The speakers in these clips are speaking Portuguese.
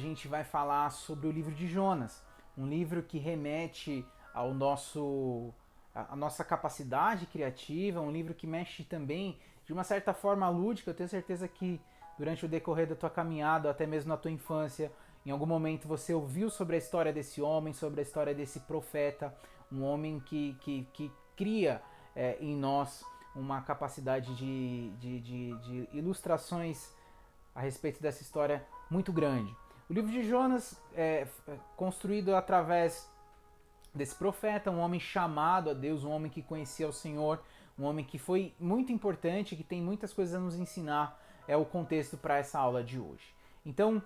gente vai falar sobre o livro de Jonas, um livro que remete ao à nossa capacidade criativa, um livro que mexe também de uma certa forma lúdica. Eu tenho certeza que durante o decorrer da tua caminhada, até mesmo na tua infância, em algum momento você ouviu sobre a história desse homem, sobre a história desse profeta, um homem que cria em nós uma capacidade de ilustrações a respeito dessa história muito grande. O livro de Jonas é construído através desse profeta, um homem chamado a Deus, um homem que conhecia o Senhor, um homem que foi muito importante, que tem muitas coisas a nos ensinar, é o contexto para essa aula de hoje. Então,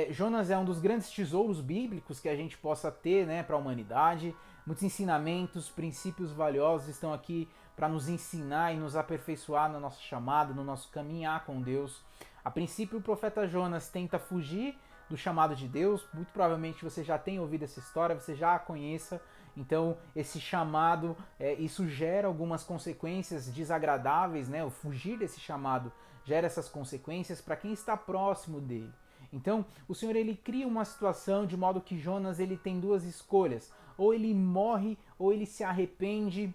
Jonas é um dos grandes tesouros bíblicos que a gente possa ter, né, para a humanidade. Muitos ensinamentos, princípios valiosos estão aqui para nos ensinar e nos aperfeiçoar na nossa chamada, no nosso caminhar com Deus. A princípio, o profeta Jonas tenta fugir do chamado de Deus. Muito provavelmente você já tem ouvido essa história, você já a conheça. Então, esse chamado, isso gera algumas consequências desagradáveis, né? O fugir desse chamado gera essas consequências para quem está próximo dele. Então, o Senhor ele cria uma situação de modo que Jonas ele tem duas escolhas: ou ele morre, ou ele se arrepende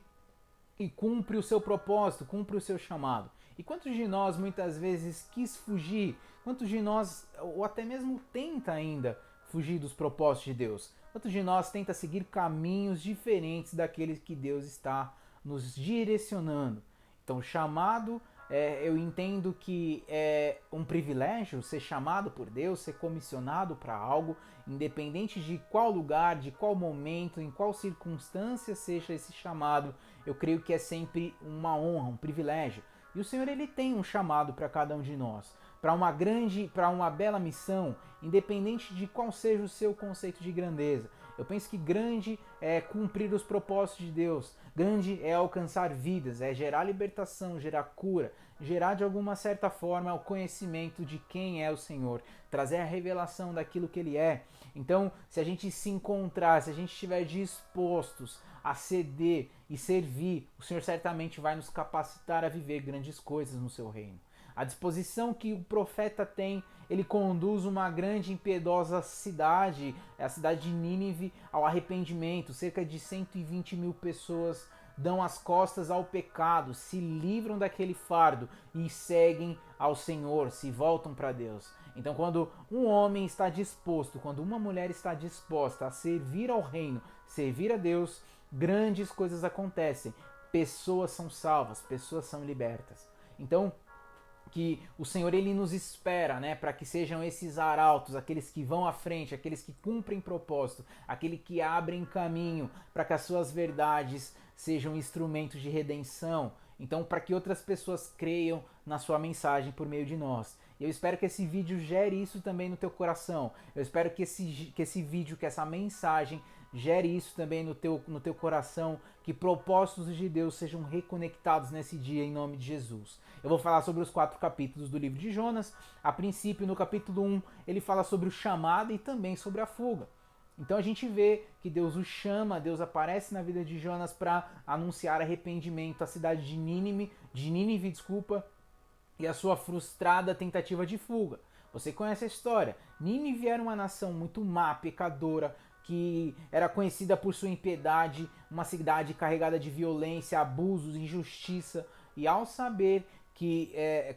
e cumpre o seu propósito, cumpre o seu chamado. E quantos de nós muitas vezes quis fugir? Quantos de nós, ou até mesmo tenta ainda fugir dos propósitos de Deus? Quantos de nós tenta seguir caminhos diferentes daqueles que Deus está nos direcionando? Então, chamado, eu entendo que é um privilégio ser chamado por Deus, ser comissionado para algo, independente de qual lugar, de qual momento, em qual circunstância seja esse chamado, eu creio que é sempre uma honra, um privilégio. E o Senhor ele tem um chamado para cada um de nós, para uma bela missão, independente de qual seja o seu conceito de grandeza. Eu penso que grande é cumprir os propósitos de Deus, grande é alcançar vidas, é gerar libertação, gerar cura, gerar de alguma certa forma o conhecimento de quem é o Senhor, trazer a revelação daquilo que Ele é. Então, se a gente se encontrar, se a gente estiver dispostos a ceder e servir, o Senhor certamente vai nos capacitar a viver grandes coisas no seu reino. A disposição que o profeta tem, ele conduz uma grande e impiedosa cidade, a cidade de Nínive, ao arrependimento. Cerca de 120 mil pessoas dão as costas ao pecado, se livram daquele fardo e seguem ao Senhor, se voltam para Deus. Então, quando um homem está disposto, quando uma mulher está disposta a servir ao reino, servir a Deus, grandes coisas acontecem. Pessoas são salvas, pessoas são libertas. Então, que o Senhor ele nos espera, né, para que sejam esses arautos, aqueles que vão à frente, aqueles que cumprem propósito, aqueles que abrem caminho para que as suas verdades sejam instrumentos de redenção. Então, para que outras pessoas creiam na sua mensagem por meio de nós. E eu espero que esse vídeo gere isso também no teu coração. Eu espero que esse vídeo, que essa mensagem gere isso também no teu coração, que propósitos de Deus sejam reconectados nesse dia em nome de Jesus. Eu vou falar sobre os 4 capítulos do livro de Jonas. A princípio, no capítulo 1, ele fala sobre o chamado e também sobre a fuga. Então a gente vê que Deus o chama, Deus aparece na vida de Jonas para anunciar arrependimento à cidade de Nínive, e a sua frustrada tentativa de fuga. Você conhece a história. Nínive era uma nação muito má, pecadora, que era conhecida por sua impiedade, uma cidade carregada de violência, abusos, injustiça. E ao saber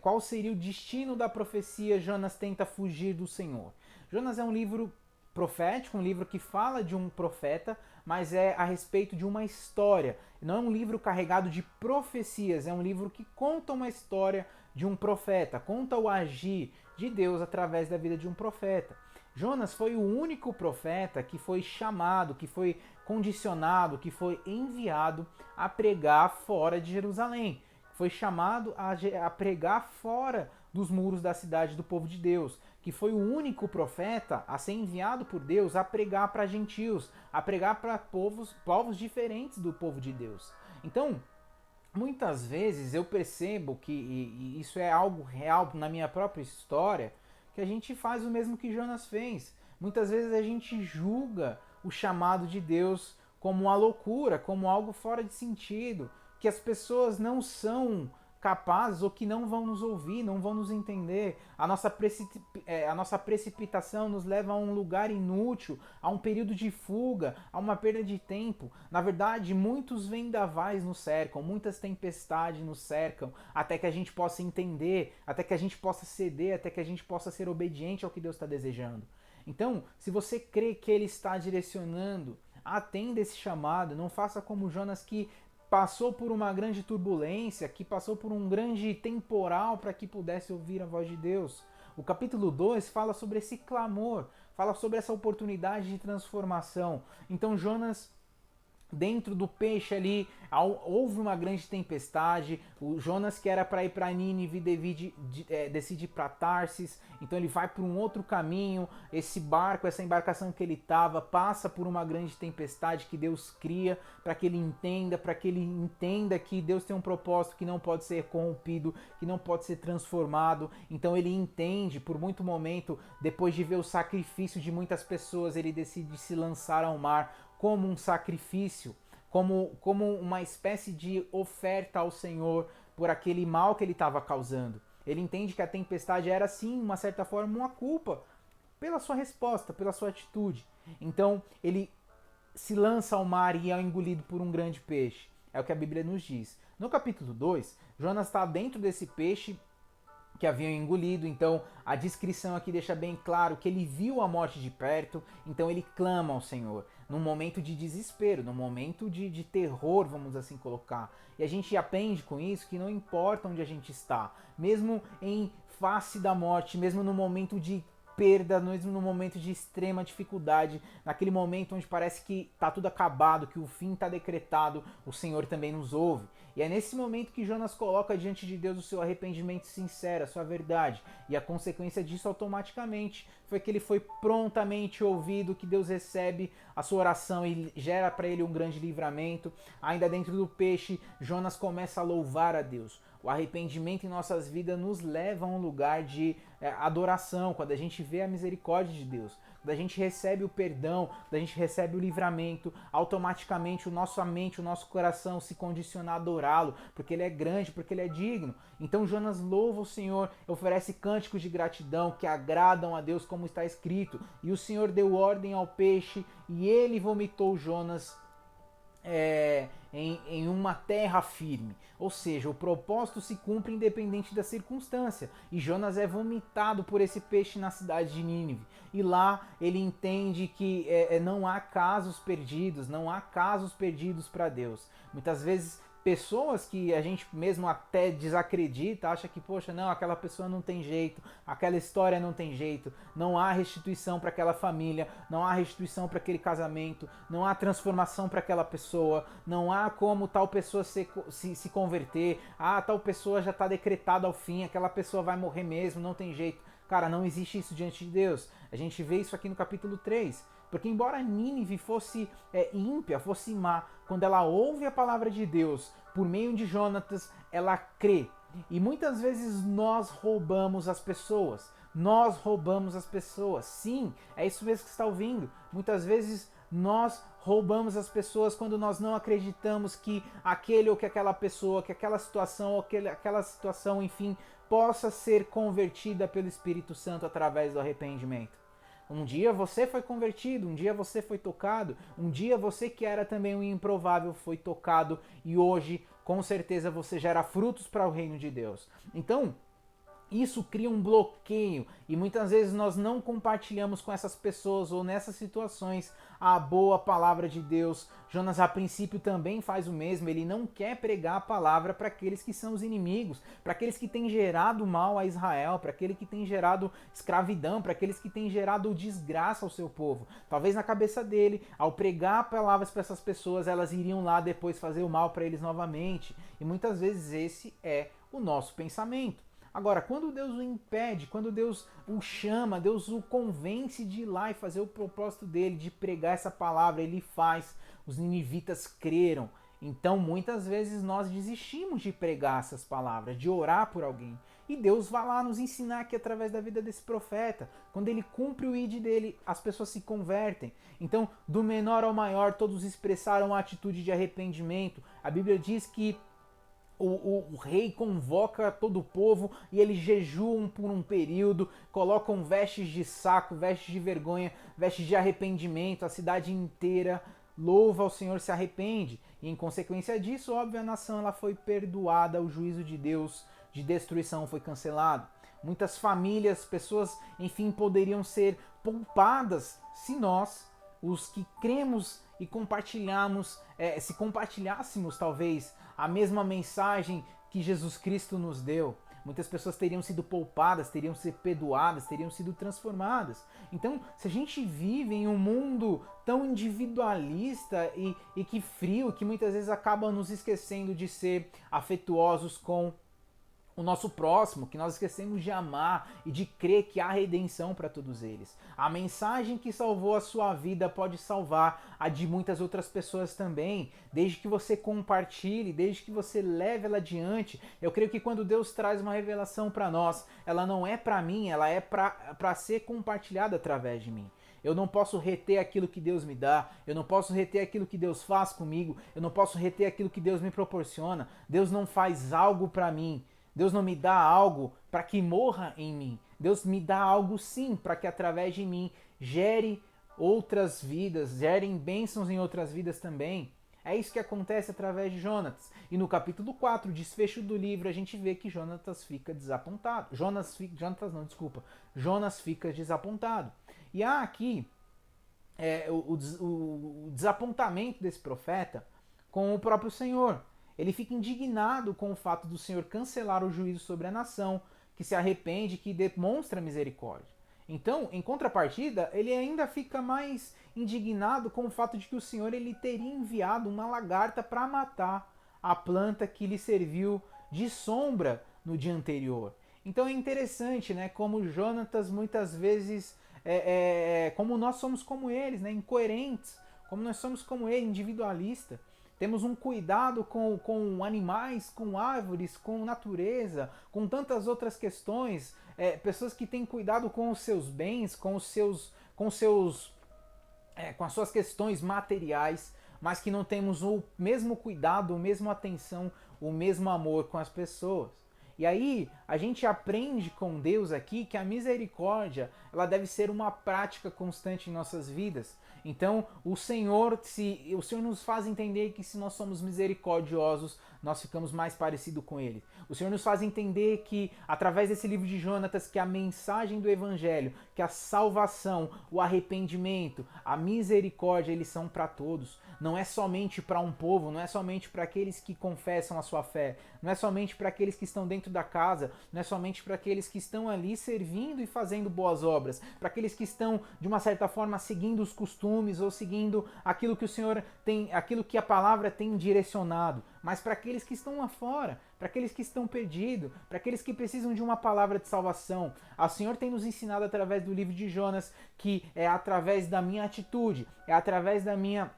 qual seria o destino da profecia, Jonas tenta fugir do Senhor. Jonas é um livro profético, um livro que fala de um profeta, mas é a respeito de uma história. Não é um livro carregado de profecias, é um livro que conta uma história de um profeta, conta o agir de Deus através da vida de um profeta. Jonas foi o único profeta que foi chamado, que foi condicionado, que foi enviado a pregar fora de Jerusalém. Foi chamado a pregar fora dos muros da cidade do povo de Deus, que foi o único profeta a ser enviado por Deus a pregar para gentios, a pregar para povos diferentes do povo de Deus. Então, muitas vezes eu percebo que, e isso é algo real na minha própria história, que a gente faz o mesmo que Jonas fez. Muitas vezes a gente julga o chamado de Deus como uma loucura, como algo fora de sentido, que as pessoas não são capazes ou que não vão nos ouvir, não vão nos entender. A nossa precipitação nos leva a um lugar inútil, a um período de fuga, a uma perda de tempo. Na verdade, muitos vendavais nos cercam, muitas tempestades nos cercam, até que a gente possa entender, até que a gente possa ceder, até que a gente possa ser obediente ao que Deus está desejando. Então, se você crê que Ele está direcionando, atenda esse chamado, não faça como Jonas, que passou por uma grande turbulência, que passou por um grande temporal para que pudesse ouvir a voz de Deus. O capítulo 2 fala sobre esse clamor, fala sobre essa oportunidade de transformação. Então Jonas, dentro do peixe ali, houve uma grande tempestade. O Jonas, que era para ir para Nínive, decide ir para Tarsis. Então ele vai por um outro caminho. Esse barco, essa embarcação que ele estava, passa por uma grande tempestade que Deus cria para que ele entenda que Deus tem um propósito que não pode ser corrompido, que não pode ser transformado. Então ele entende, por muito momento, depois de ver o sacrifício de muitas pessoas, ele decide se lançar ao mar como um sacrifício, como uma espécie de oferta ao Senhor por aquele mal que ele estava causando. Ele entende que a tempestade era sim, uma certa forma, uma culpa pela sua resposta, pela sua atitude. Então ele se lança ao mar e é engolido por um grande peixe. É o que a Bíblia nos diz. No capítulo 2, Jonas está dentro desse peixe que haviam engolido. Então a descrição aqui deixa bem claro que ele viu a morte de perto, então ele clama ao Senhor, num momento de desespero, num momento de terror, vamos assim colocar. E a gente aprende com isso que não importa onde a gente está, mesmo em face da morte, mesmo no momento de perda, mesmo no momento de extrema dificuldade, naquele momento onde parece que está tudo acabado, que o fim está decretado, o Senhor também nos ouve. E é nesse momento que Jonas coloca diante de Deus o seu arrependimento sincero, a sua verdade. E a consequência disso automaticamente foi que ele foi prontamente ouvido, que Deus recebe a sua oração e gera para ele um grande livramento. Ainda dentro do peixe, Jonas começa a louvar a Deus. O arrependimento em nossas vidas nos leva a um lugar de adoração, quando a gente vê a misericórdia de Deus, quando a gente recebe o perdão, quando a gente recebe o livramento, automaticamente nossa mente, o nosso coração se condiciona a adorá-lo, porque ele é grande, porque ele é digno. Então Jonas louva o Senhor, oferece cânticos de gratidão que agradam a Deus, como está escrito. E o Senhor deu ordem ao peixe e ele vomitou Jonas em uma terra firme. Ou seja, o propósito se cumpre independente da circunstância. E Jonas é vomitado por esse peixe na cidade de Nínive. E lá ele entende que não há casos perdidos, não há casos perdidos para Deus. Muitas vezes pessoas que a gente mesmo até desacredita, acha que, poxa, não, aquela pessoa não tem jeito, aquela história não tem jeito, não há restituição para aquela família, não há restituição para aquele casamento, não há transformação para aquela pessoa, não há como tal pessoa se converter, tal pessoa já está decretada ao fim, aquela pessoa vai morrer mesmo, não tem jeito. Cara, não existe isso diante de Deus. A gente vê isso aqui no capítulo 3. Porque embora Nínive fosse ímpia, fosse má, quando ela ouve a palavra de Deus por meio de Jonatas, ela crê. E muitas vezes nós roubamos as pessoas. Nós roubamos as pessoas. Sim, é isso mesmo que você está ouvindo. Muitas vezes nós roubamos as pessoas quando nós não acreditamos que aquele ou que aquela pessoa, que aquela situação ou aquela situação, enfim, possa ser convertida pelo Espírito Santo através do arrependimento. Um dia você foi convertido, um dia você foi tocado, um dia você que era também um improvável foi tocado e hoje com certeza você gera frutos para o reino de Deus. Então, isso cria um bloqueio e muitas vezes nós não compartilhamos com essas pessoas ou nessas situações a boa palavra de Deus. Jonas a princípio também faz o mesmo, ele não quer pregar a palavra para aqueles que são os inimigos, para aqueles que têm gerado mal a Israel, para aqueles que têm gerado escravidão, para aqueles que têm gerado desgraça ao seu povo. Talvez na cabeça dele, ao pregar palavras para essas pessoas, elas iriam lá depois fazer o mal para eles novamente. E muitas vezes esse é o nosso pensamento. Agora, quando Deus o impede, quando Deus o chama, Deus o convence de ir lá e fazer o propósito dele, de pregar essa palavra, ele faz. Os ninivitas creram. Então, muitas vezes nós desistimos de pregar essas palavras, de orar por alguém. E Deus vai lá nos ensinar aqui através da vida desse profeta. Quando ele cumpre o id dele, as pessoas se convertem. Então, do menor ao maior, todos expressaram a atitude de arrependimento. A Bíblia diz que o rei convoca todo o povo e eles jejuam por um período, colocam vestes de saco, vestes de vergonha, vestes de arrependimento, a cidade inteira louva ao Senhor, se arrepende. E em consequência disso, óbvio, a nação ela foi perdoada, o juízo de Deus de destruição foi cancelado. Muitas famílias, pessoas, enfim, poderiam ser poupadas se nós, os que cremos e compartilhamos, se compartilhássemos talvez a mesma mensagem que Jesus Cristo nos deu. Muitas pessoas teriam sido poupadas, teriam sido perdoadas, teriam sido transformadas. Então, se a gente vive em um mundo tão individualista e que frio, que muitas vezes acaba nos esquecendo de ser afetuosos com o nosso próximo, que nós esquecemos de amar e de crer que há redenção para todos eles. A mensagem que salvou a sua vida pode salvar a de muitas outras pessoas também, desde que você compartilhe, desde que você leve ela adiante. Eu creio que quando Deus traz uma revelação para nós, ela não é para mim, ela é para ser compartilhada através de mim. Eu não posso reter aquilo que Deus me dá, eu não posso reter aquilo que Deus faz comigo, eu não posso reter aquilo que Deus me proporciona. Deus não faz algo para mim, Deus não me dá algo para que morra em mim. Deus me dá algo sim para que através de mim gere outras vidas, gerem bênçãos em outras vidas também. É isso que acontece através de Jonatas. E no capítulo 4, desfecho do livro, a gente vê que Jonatas fica desapontado. Jonas fica desapontado. E há aqui o desapontamento desse profeta com o próprio Senhor. Ele fica indignado com o fato do Senhor cancelar o juízo sobre a nação, que se arrepende, que demonstra misericórdia. Então, em contrapartida, ele ainda fica mais indignado com o fato de que o Senhor ele teria enviado uma lagarta para matar a planta que lhe serviu de sombra no dia anterior. Então é interessante, né, como Jonatas muitas vezes, como nós somos como eles, né, incoerentes, como nós somos como ele, individualista. Temos um cuidado com animais, com árvores, com natureza, com tantas outras questões. Pessoas que têm cuidado com os seus bens, com as suas questões materiais, mas que não temos o mesmo cuidado, a mesma atenção, o mesmo amor com as pessoas. E aí a gente aprende com Deus aqui que a misericórdia ela deve ser uma prática constante em nossas vidas. Então o Senhor nos faz entender que se nós somos misericordiosos, nós ficamos mais parecidos com Ele. O Senhor nos faz entender que, através desse livro de Jonatas, que a mensagem do Evangelho, que a salvação, o arrependimento, a misericórdia, eles são para todos. Não é somente para um povo, não é somente para aqueles que confessam a sua fé, não é somente para aqueles que estão dentro da casa, não é somente para aqueles que estão ali servindo e fazendo boas obras, para aqueles que estão, de uma certa forma, seguindo os costumes ou seguindo aquilo que o Senhor tem, aquilo que a palavra tem direcionado, mas para aqueles que estão lá fora, para aqueles que estão perdidos, para aqueles que precisam de uma palavra de salvação. O Senhor tem nos ensinado através do livro de Jonas que é através da minha atitude, é através da minha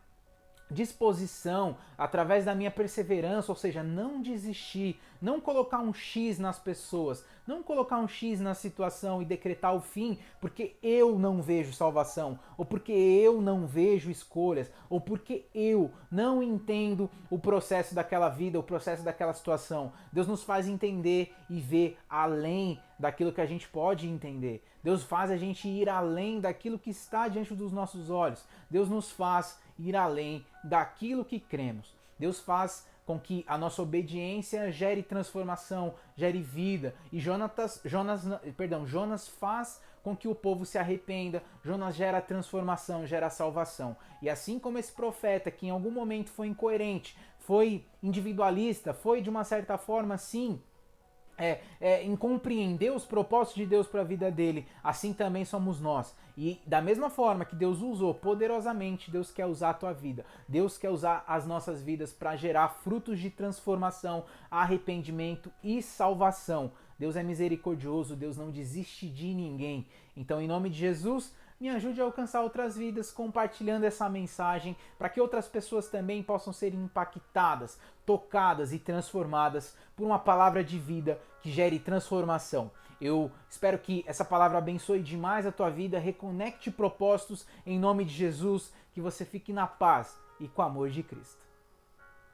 disposição, através da minha perseverança, ou seja, não desistir, não colocar um X nas pessoas, não colocar um X na situação e decretar o fim porque eu não vejo salvação, ou porque eu não vejo escolhas, ou porque eu não entendo o processo daquela vida, o processo daquela situação. Deus nos faz entender e ver além daquilo que a gente pode entender. Deus faz a gente ir além daquilo que está diante dos nossos olhos. Deus nos faz ir além daquilo que cremos. Deus faz com que a nossa obediência gere transformação, gere vida. E Jonas faz com que o povo se arrependa. Jonas gera transformação, gera salvação. E assim como esse profeta, que em algum momento foi incoerente, foi individualista, foi de uma certa forma, sim, em compreender os propósitos de Deus para a vida dele, assim também somos nós. E da mesma forma que Deus usou poderosamente, Deus quer usar a tua vida. Deus quer usar as nossas vidas para gerar frutos de transformação, arrependimento e salvação. Deus é misericordioso, Deus não desiste de ninguém. Então, em nome de Jesus, me ajude a alcançar outras vidas compartilhando essa mensagem para que outras pessoas também possam ser impactadas, tocadas e transformadas por uma palavra de vida que gere transformação. Eu espero que essa palavra abençoe demais a tua vida, reconecte propósitos em nome de Jesus, que você fique na paz e com o amor de Cristo.